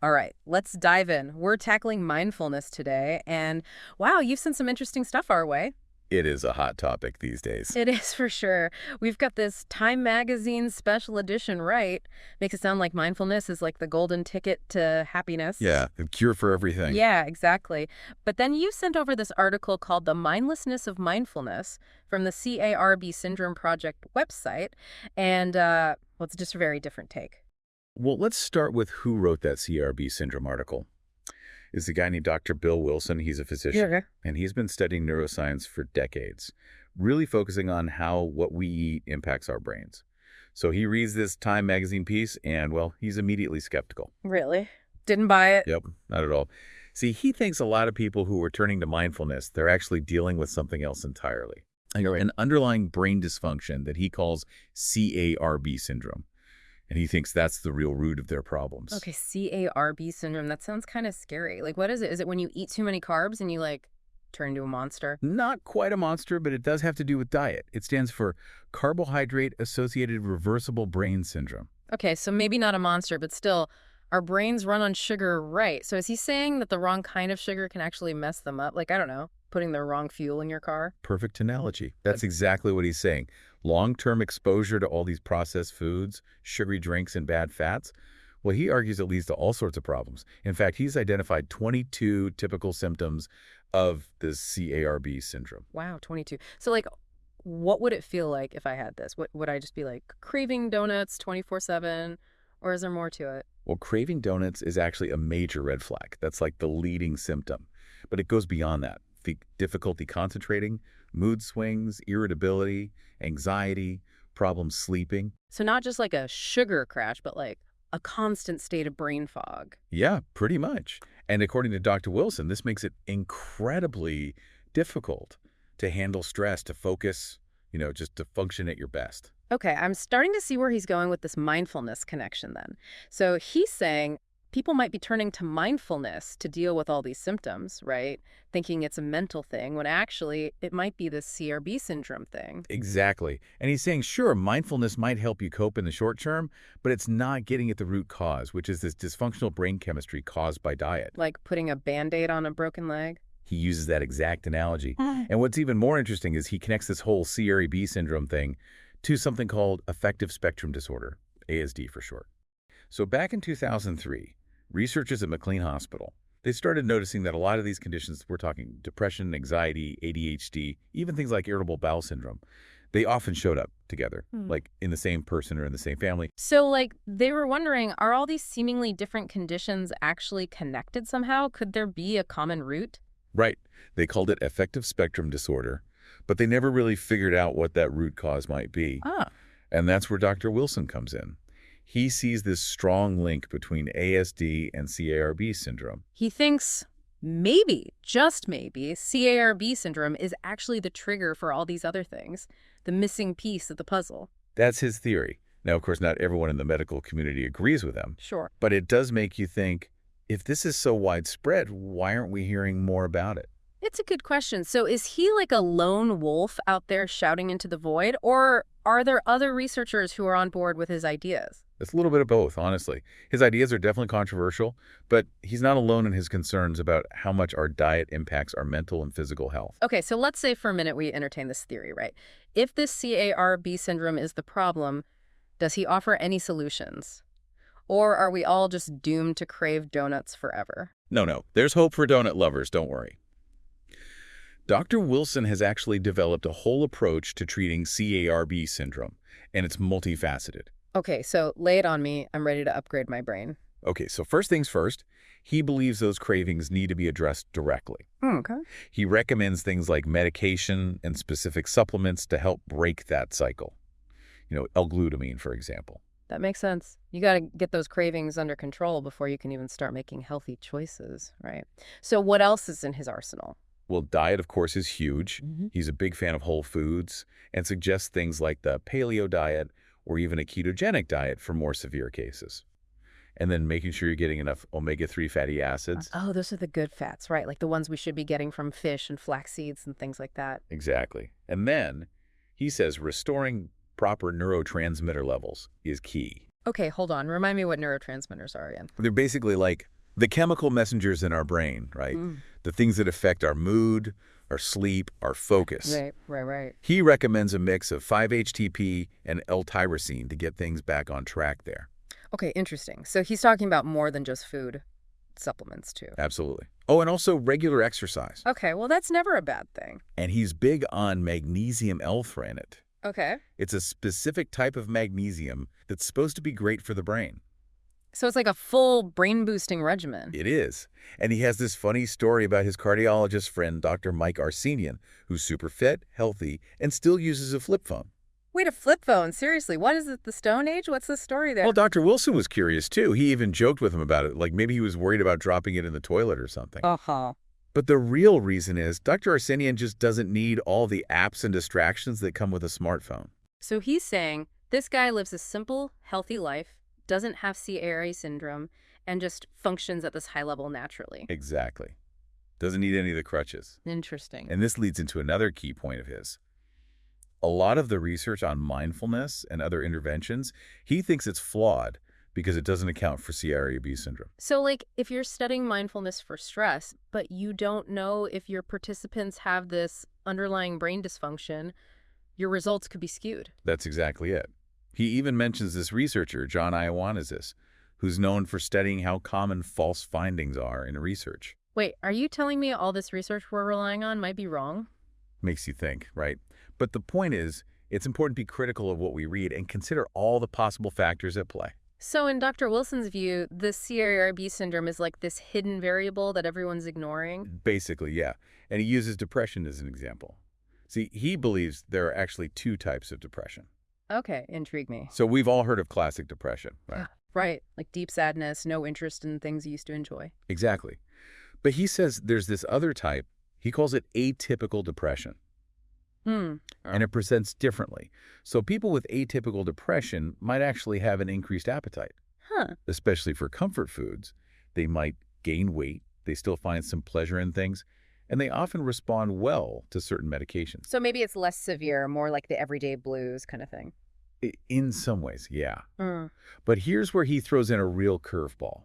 All right, let's dive in. We're tackling mindfulness today, and wow, you've sent some interesting stuff our way. It is a hot topic these days. It is for sure. We've got this Time Magazine special edition, right? Makes it sound like mindfulness is like the golden ticket to happiness. Yeah, the cure for everything. Yeah, exactly. But then you sent over this article called The Mindlessness of Mindfulness from the CARB Syndrome Project website, and, well, it's just a very different take. Well, let's start with who wrote that CRB syndrome article. It's a guy named Dr. Bill Wilson. He's a physician, Yeah. and he's been studying neuroscience for decades, really focusing on how what we eat impacts our brains. So he reads this Time magazine piece, and, well, he's immediately skeptical. Really? Didn't buy it? Yep, not at all. See, he thinks a lot of people who are turning to mindfulness, they're actually dealing with something else entirely. An underlying brain dysfunction that he calls CARB syndrome. And he thinks that's the real root of their problems. Okay, CARB syndrome. That sounds kind of scary. Like, what is it? Is it when you eat too many carbs and you, like, turn into a monster? Not quite a monster, but it does have to do with diet. It stands for carbohydrate-associated reversible brain syndrome. Okay, so maybe not a monster, but still, our brains run on sugar, right? So is he saying that the wrong kind of sugar can actually mess them up? Like, I don't know, putting the wrong fuel in your car? Perfect analogy. That's exactly what he's saying. Long-term exposure to all these processed foods, sugary drinks, and bad fats, well, he argues it leads to all sorts of problems. In fact, he's identified 22 typical symptoms of this CARB syndrome. Wow, 22. So, like, what would it feel like if I had this? Would I just be, like, craving donuts 24/7? Or is there more to it? Well, craving donuts is actually a major red flag. That's like the leading symptom. But it goes beyond that. The difficulty concentrating, mood swings, irritability, anxiety, problems sleeping. So not just like a sugar crash, but like a constant state of brain fog. Yeah, pretty much. And according to Dr. Wilson, this makes it incredibly difficult to handle stress, to focus, just to function at your best. Okay, I'm starting to see where he's going with this mindfulness connection then. So he's saying people might be turning to mindfulness to deal with all these symptoms, right? Thinking it's a mental thing, when actually it might be this CRB syndrome thing. Exactly. And he's saying, sure, mindfulness might help you cope in the short term, but it's not getting at the root cause, which is this dysfunctional brain chemistry caused by diet. Like putting a Band-Aid on a broken leg? He uses that exact analogy. And what's even more interesting is he connects this whole CRB syndrome thing to something called affective spectrum disorder, ASD for short. So back in 2003, researchers at McLean Hospital, they started noticing that a lot of these conditions, we're talking depression, anxiety, ADHD, even things like irritable bowel syndrome, they often showed up together, like in the same person or in the same family. So, like, they were wondering, are all these seemingly different conditions actually connected somehow? Could there be a common root? Right. They called it affective spectrum disorder, but they never really figured out what that root cause might be. Ah. And that's where Dr. Wilson comes in. He sees this strong link between ASD and CARB syndrome. He thinks maybe, just maybe, CARB syndrome is actually the trigger for all these other things, the missing piece of the puzzle. That's his theory. Now, of course, not everyone in the medical community agrees with him. Sure. But it does make you think, if this is so widespread, why aren't we hearing more about it? It's a good question. So is he like a lone wolf out there shouting into the void, or are there other researchers who are on board with his ideas? It's a little bit of both, honestly. His ideas are definitely controversial, but he's not alone in his concerns about how much our diet impacts our mental and physical health. Okay, so let's say for a minute we entertain this theory, right? If this CARB syndrome is the problem, does he offer any solutions? Or are we all just doomed to crave donuts forever? No. There's hope for donut lovers, don't worry. Dr. Wilson has actually developed a whole approach to treating CARB syndrome, and it's multifaceted. Okay, so lay it on me. I'm ready to upgrade my brain. Okay, so first things first, he believes those cravings need to be addressed directly. Okay. He recommends things like medication and specific supplements to help break that cycle. L-glutamine, for example. That makes sense. You got to get those cravings under control before you can even start making healthy choices, right? So what else is in his arsenal? Well, diet, of course, is huge. He's a big fan of whole foods and suggests things like the paleo diet or even a ketogenic diet for more severe cases. And then making sure you're getting enough omega-3 fatty acids. Oh, those are the good fats, right? Like the ones we should be getting from fish and flax seeds and things like that. Exactly. And then he says restoring proper neurotransmitter levels is key. Okay, hold on. Remind me what neurotransmitters are again. They're basically like The chemical messengers in our brain, right? The things that affect our mood, our sleep, our focus. Right. He recommends a mix of 5-HTP and L-tyrosine to get things back on track there. Okay, interesting. So he's talking about more than just food, supplements too. Absolutely. Oh, and also regular exercise. Okay, well, that's never a bad thing. And he's big on magnesium L-threonate. Okay. It's a specific type of magnesium that's supposed to be great for the brain. So it's like a full brain-boosting regimen. It is. And he has this funny story about his cardiologist friend, Dr. Mike Arsenian, who's super fit, healthy, and still uses a flip phone. Wait, a flip phone? Seriously, what is it, the Stone Age? What's the story there? Well, Dr. Wilson was curious, too. He even joked with him about it, like maybe he was worried about dropping it in the toilet or something. Uh-huh. But the real reason is Dr. Arsenian just doesn't need all the apps and distractions that come with a smartphone. So he's saying this guy lives a simple, healthy life, doesn't have CARA syndrome, and just functions at this high level naturally. Exactly. Doesn't need any of the crutches. Interesting. And this leads into another key point of his. A lot of the research on mindfulness and other interventions, he thinks it's flawed because it doesn't account for CARA syndrome. So, like, if you're studying mindfulness for stress, but you don't know if your participants have this underlying brain dysfunction, your results could be skewed. That's exactly it. He even mentions this researcher, John Ioannidis, who's known for studying how common false findings are in research. Wait, are you telling me all this research we're relying on might be wrong? Makes you think, right? But the point is, it's important to be critical of what we read and consider all the possible factors at play. So in Dr. Wilson's view, the CARB syndrome is like this hidden variable that everyone's ignoring? Basically, yeah. And he uses depression as an example. See, he believes there are actually two types of depression. Okay, intrigue me. So we've all heard of classic depression, right? Right, like deep sadness, no interest in things you used to enjoy. Exactly. But he says there's this other type, he calls it atypical depression. And it presents differently. So people with atypical depression might actually have an increased appetite, especially for comfort foods. They might gain weight, they still find some pleasure in things, and they often respond well to certain medications. So maybe it's less severe, more like the everyday blues kind of thing. In some ways, yeah. But here's where he throws in a real curveball.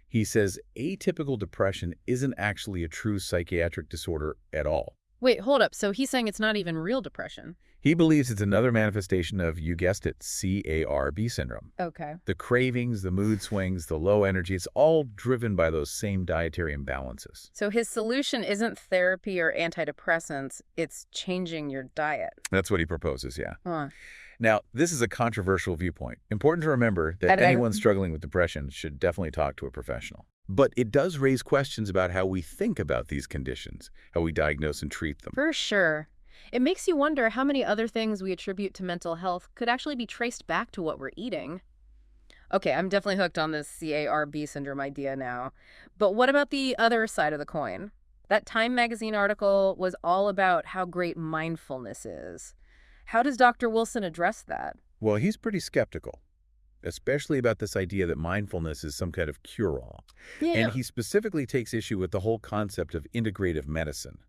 He says atypical depression isn't actually a true psychiatric disorder at all. Wait, hold up. So he's saying it's not even real depression? He believes it's another manifestation of, you guessed it, CARB syndrome. Okay. The cravings, the mood swings, the low energy, it's all driven by those same dietary imbalances. So his solution isn't therapy or antidepressants, it's changing your diet. That's what he proposes, yeah. Now, this is a controversial viewpoint. Important to remember that And anyone struggling with depression should definitely talk to a professional. But it does raise questions about how we think about these conditions, how we diagnose and treat them. For sure. It makes you wonder how many other things we attribute to mental health could actually be traced back to what we're eating. Okay, I'm definitely hooked on this CARB syndrome idea now. But what about the other side of the coin? That Time magazine article was all about how great mindfulness is. How does Dr. Wilson address that? Well, he's pretty skeptical, especially about this idea that mindfulness is some kind of cure-all. And he specifically takes issue with the whole concept of integrative medicine,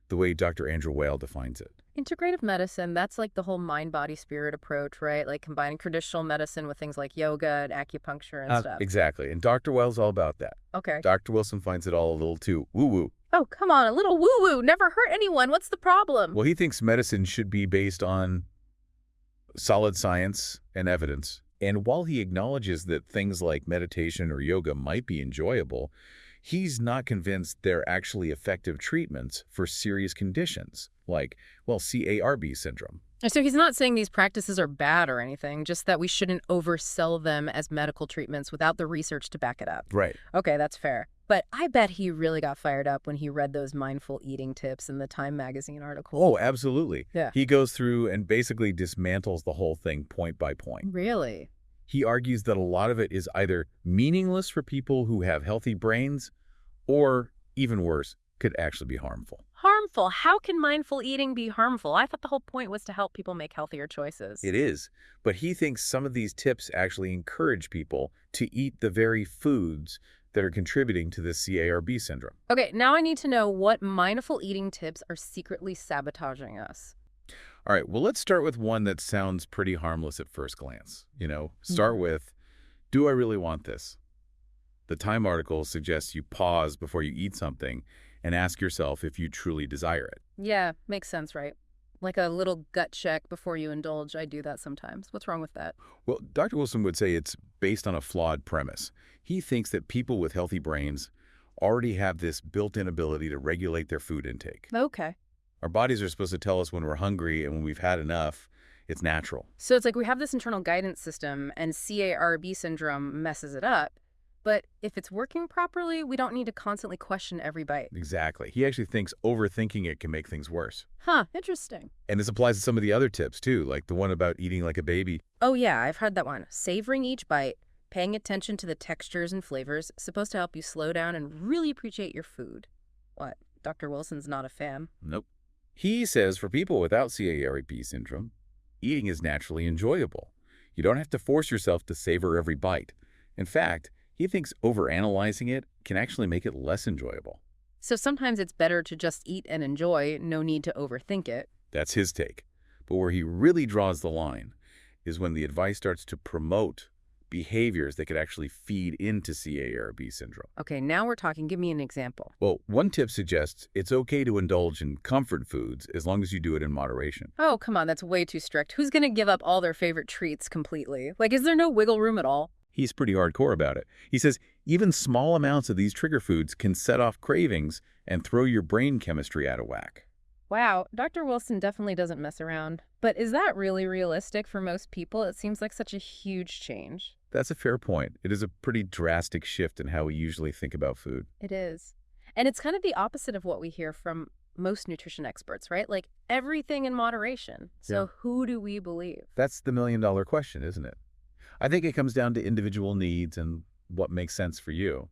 the way Dr. Andrew Weil defines it. Integrative medicine, that's like the whole mind-body-spirit approach, right? Like combining traditional medicine with things like yoga and acupuncture and stuff. Exactly. And Dr. Weil's all about that. Okay. Dr. Wilson finds it all a little too woo-woo. Oh, come on, a little woo-woo. Never hurt anyone. What's the problem? Well, he thinks medicine should be based on solid science and evidence. And while he acknowledges that things like meditation or yoga might be enjoyable, he's not convinced they're actually effective treatments for serious conditions like, well, CARB syndrome. So he's not saying these practices are bad or anything, just that we shouldn't oversell them as medical treatments without the research to back it up. Right. Okay, that's fair. But I bet he really got fired up when he read those mindful eating tips in the Time magazine article. Oh, absolutely. Yeah. He goes through and basically dismantles the whole thing point by point. Really? He argues that a lot of it is either meaningless for people who have healthy brains or, even worse, could actually be harmful. Harmful? How can mindful eating be harmful? I thought the whole point was to help people make healthier choices. It is, but he thinks some of these tips actually encourage people to eat the very foods that are contributing to this CARB syndrome. Okay, now I need to know what mindful eating tips are secretly sabotaging us. All right, well, let's start with one that sounds pretty harmless at first glance. Start with, do I really want this? The Time article suggests you pause before you eat something and ask yourself if you truly desire it. Yeah, makes sense, right? Like a little gut check before you indulge. I do that sometimes. What's wrong with that? Well, Dr. Wilson would say it's based on a flawed premise. He thinks that people with healthy brains already have this built-in ability to regulate their food intake. Okay. Our bodies are supposed to tell us when we're hungry and when we've had enough. It's natural. So it's like we have this internal guidance system and CARB syndrome messes it up. But if it's working properly, we don't need to constantly question every bite. Exactly. He actually thinks overthinking it can make things worse. Huh, interesting. And this applies to some of the other tips, too, like the one about eating like a baby. Oh yeah, I've heard that one. Savoring each bite, paying attention to the textures and flavors, supposed to help you slow down and really appreciate your food. What, Dr. Wilson's not a fan? Nope. He says for people without CARB syndrome, eating is naturally enjoyable. You don't have to force yourself to savor every bite. In fact, he thinks overanalyzing it can actually make it less enjoyable. So sometimes it's better to just eat and enjoy, no need to overthink it. That's his take. But where he really draws the line is when the advice starts to promote behaviors that could actually feed into CARB syndrome. Okay, now we're talking. Give me an example. Well, one tip suggests it's okay to indulge in comfort foods as long as you do it in moderation. Oh, come on, that's way too strict. Who's going to give up all their favorite treats completely? Like, is there no wiggle room at all? He's pretty hardcore about it. He says even small amounts of these trigger foods can set off cravings and throw your brain chemistry out of whack. Wow, Dr. Wilson definitely doesn't mess around. But is that really realistic for most people? It seems like such a huge change. That's a fair point. It is a pretty drastic shift in how we usually think about food. It is. And it's kind of the opposite of what we hear from most nutrition experts, right? Like everything in moderation. So who do we believe? That's the million-dollar question, isn't it? I think it comes down to individual needs and what makes sense for you.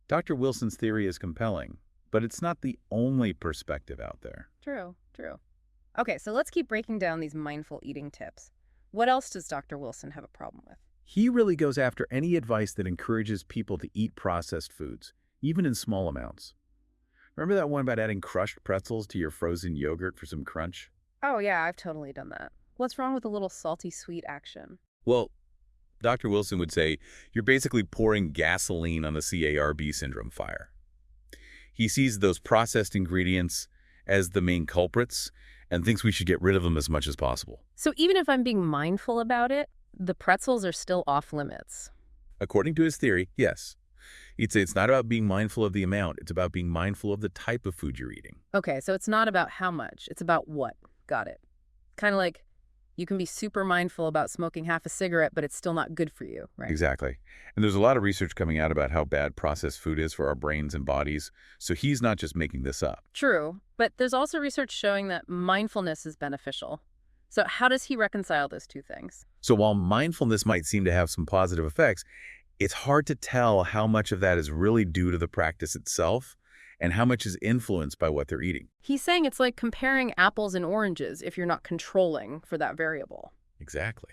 Dr. Wilson's theory is compelling, but it's not the only perspective out there. True, true. Okay, so let's keep breaking down these mindful eating tips. What else does Dr. Wilson have a problem with? He really goes after any advice that encourages people to eat processed foods, even in small amounts. Remember that one about adding crushed pretzels to your frozen yogurt for some crunch? Oh yeah, I've totally done that. What's wrong with a little salty sweet action? Well, Dr. Wilson would say you're basically pouring gasoline on the CARB syndrome fire. He sees those processed ingredients as the main culprits and thinks we should get rid of them as much as possible. So even if I'm being mindful about it, the pretzels are still off limits. According to his theory, yes. He'd say it's not about being mindful of the amount. It's about being mindful of the type of food you're eating. Okay, so it's not about how much. It's about what. Got it. Kind of like you can be super mindful about smoking half a cigarette, but it's still not good for you, right? Exactly. And there's a lot of research coming out about how bad processed food is for our brains and bodies. So he's not just making this up. True, but there's also research showing that mindfulness is beneficial. So how does he reconcile those two things? So while mindfulness might seem to have some positive effects, it's hard to tell how much of that is really due to the practice itself and how much is influenced by what they're eating. He's saying it's like comparing apples and oranges if you're not controlling for that variable. Exactly.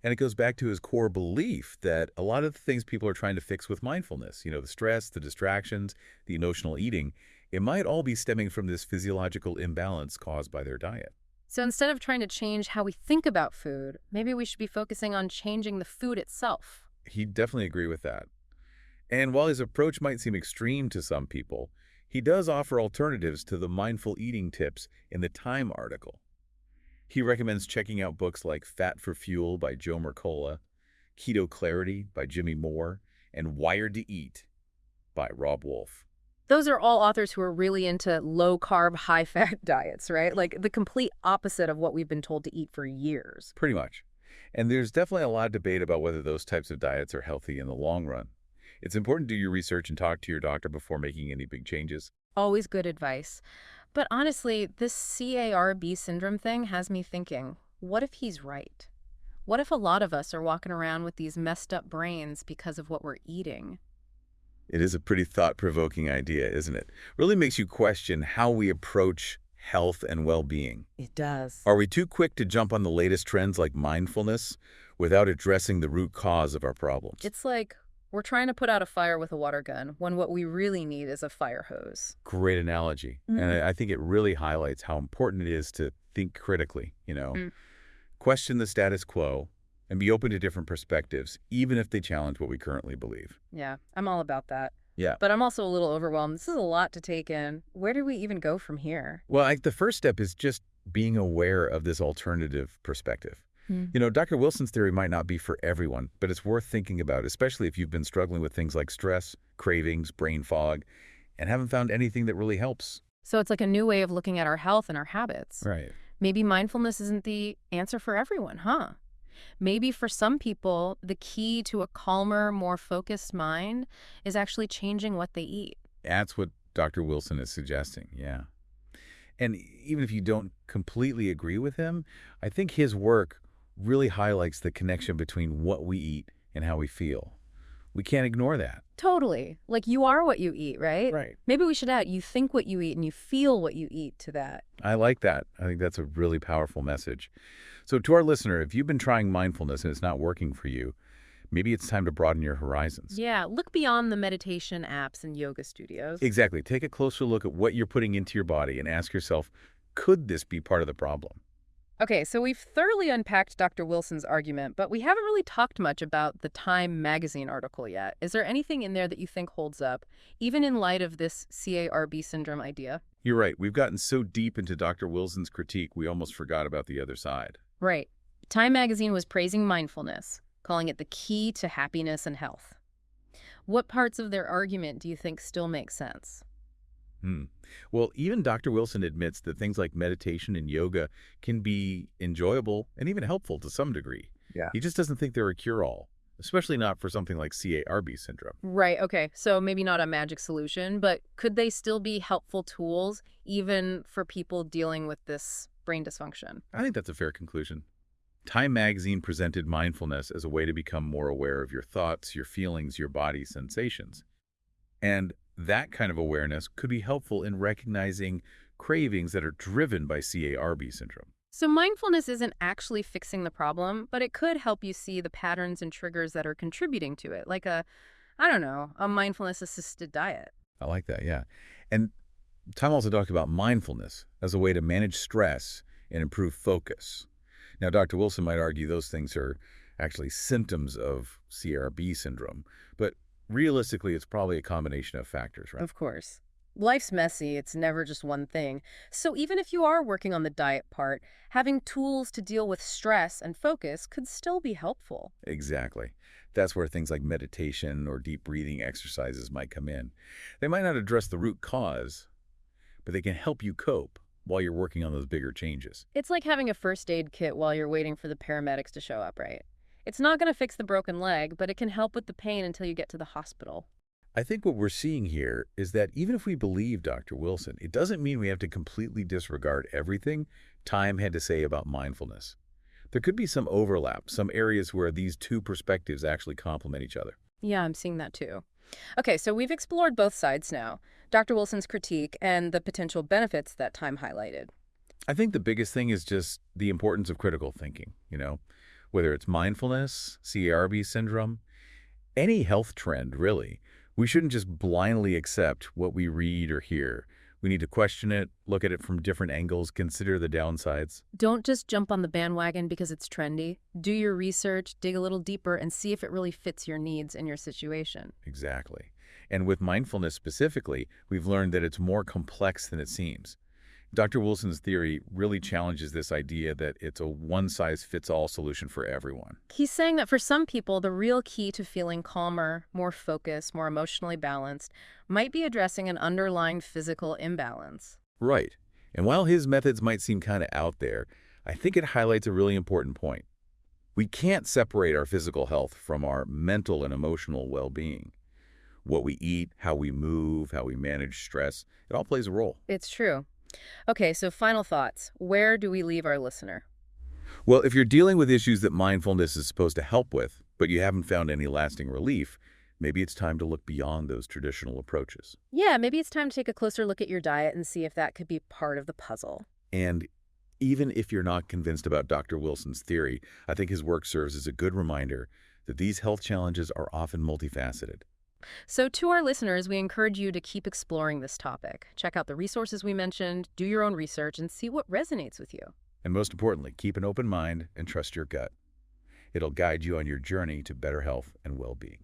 And it goes back to his core belief that a lot of the things people are trying to fix with mindfulness, the stress, the distractions, the emotional eating, it might all be stemming from this physiological imbalance caused by their diet. So instead of trying to change how we think about food, maybe we should be focusing on changing the food itself. He'd definitely agree with that. And while his approach might seem extreme to some people, he does offer alternatives to the mindful eating tips in the Time article. He recommends checking out books like Fat for Fuel by Joe Mercola, Keto Clarity by Jimmy Moore, and Wired to Eat by Robb Wolf. Those are all authors who are really into low-carb, high-fat diets, right? Like the complete opposite of what we've been told to eat for years. Pretty much. And there's definitely a lot of debate about whether those types of diets are healthy in the long run. It's important to do your research and talk to your doctor before making any big changes. Always good advice. But honestly, this CARB syndrome thing has me thinking, what if he's right? What if a lot of us are walking around with these messed up brains because of what we're eating? It is a pretty thought-provoking idea, isn't it? Really makes you question how we approach health and well-being. It does. Are we too quick to jump on the latest trends like mindfulness without addressing the root cause of our problems? It's like we're trying to put out a fire with a water gun when what we really need is a fire hose. Great analogy. And I think it really highlights how important it is to think critically, Question the status quo, and be open to different perspectives, even if they challenge what we currently believe. Yeah, I'm all about that. Yeah. But I'm also a little overwhelmed. This is a lot to take in. Where do we even go from here? Well, the first step is just being aware of this alternative perspective. Hmm. Dr. Wilson's theory might not be for everyone, but it's worth thinking about, especially if you've been struggling with things like stress, cravings, brain fog, and haven't found anything that really helps. So it's like a new way of looking at our health and our habits. Right. Maybe mindfulness isn't the answer for everyone, huh? Maybe for some people, the key to a calmer, more focused mind is actually changing what they eat. That's what Dr. Wilson is suggesting, yeah. And even if you don't completely agree with him, I think his work really highlights the connection between what we eat and how we feel. We can't ignore that. Totally. Like you are what you eat, right? Right. Maybe we should add, you think what you eat and you feel what you eat to that. I like that. I think that's a really powerful message. So to our listener, if you've been trying mindfulness and it's not working for you, maybe it's time to broaden your horizons. Yeah, look beyond the meditation apps and yoga studios. Exactly. Take a closer look at what you're putting into your body and ask yourself, could this be part of the problem? Okay, so we've thoroughly unpacked Dr. Wilson's argument, but we haven't really talked much about the Time magazine article yet. Is there anything in there that you think holds up, even in light of this CARB syndrome idea? You're right. We've gotten so deep into Dr. Wilson's critique, we almost forgot about the other side. Right. Time magazine was praising mindfulness, calling it the key to happiness and health. What parts of their argument do you think still make sense? Well, even Dr. Wilson admits that things like meditation and yoga can be enjoyable and even helpful to some degree. Yeah. He just doesn't think they're a cure-all, especially not for something like CARB syndrome. Right, okay. So maybe not a magic solution, but could they still be helpful tools even for people dealing with this brain dysfunction? I think that's a fair conclusion. Time magazine presented mindfulness as a way to become more aware of your thoughts, your feelings, your body sensations. And that kind of awareness could be helpful in recognizing cravings that are driven by CARB syndrome. So mindfulness isn't actually fixing the problem, but it could help you see the patterns and triggers that are contributing to it, like a mindfulness-assisted diet. I like that, yeah. And Tom also talked about mindfulness as a way to manage stress and improve focus. Now, Dr. Wilson might argue those things are actually symptoms of CARB syndrome, but realistically, it's probably a combination of factors, right? Of course. Life's messy. It's never just one thing. So even if you are working on the diet part, having tools to deal with stress and focus could still be helpful. Exactly. That's where things like meditation or deep breathing exercises might come in. They might not address the root cause, but they can help you cope while you're working on those bigger changes. It's like having a first aid kit while you're waiting for the paramedics to show up, right? It's not going to fix the broken leg, but it can help with the pain until you get to the hospital. I think what we're seeing here is that even if we believe Dr. Wilson, it doesn't mean we have to completely disregard everything Time had to say about mindfulness. There could be some overlap, some areas where these two perspectives actually complement each other. Yeah, I'm seeing that too. Okay, so we've explored both sides now. Dr. Wilson's critique and the potential benefits that Time highlighted. I think the biggest thing is just the importance of critical thinking, whether it's mindfulness, CARB syndrome, any health trend, really. We shouldn't just blindly accept what we read or hear. We need to question it, look at it from different angles, consider the downsides. Don't just jump on the bandwagon because it's trendy. Do your research, dig a little deeper, and see if it really fits your needs and your situation. Exactly. And with mindfulness specifically, we've learned that it's more complex than it seems. Dr. Wilson's theory really challenges this idea that it's a one-size-fits-all solution for everyone. He's saying that for some people, the real key to feeling calmer, more focused, more emotionally balanced might be addressing an underlying physical imbalance. Right. And while his methods might seem kind of out there, I think it highlights a really important point. We can't separate our physical health from our mental and emotional well-being. What we eat, how we move, how we manage stress, it all plays a role. It's true. Okay, so final thoughts. Where do we leave our listener? Well, if you're dealing with issues that mindfulness is supposed to help with, but you haven't found any lasting relief, maybe it's time to look beyond those traditional approaches. Yeah, maybe it's time to take a closer look at your diet and see if that could be part of the puzzle. And even if you're not convinced about Dr. Wilson's theory, I think his work serves as a good reminder that these health challenges are often multifaceted. So to our listeners, we encourage you to keep exploring this topic. Check out the resources we mentioned, do your own research, and see what resonates with you. And most importantly, keep an open mind and trust your gut. It'll guide you on your journey to better health and well-being.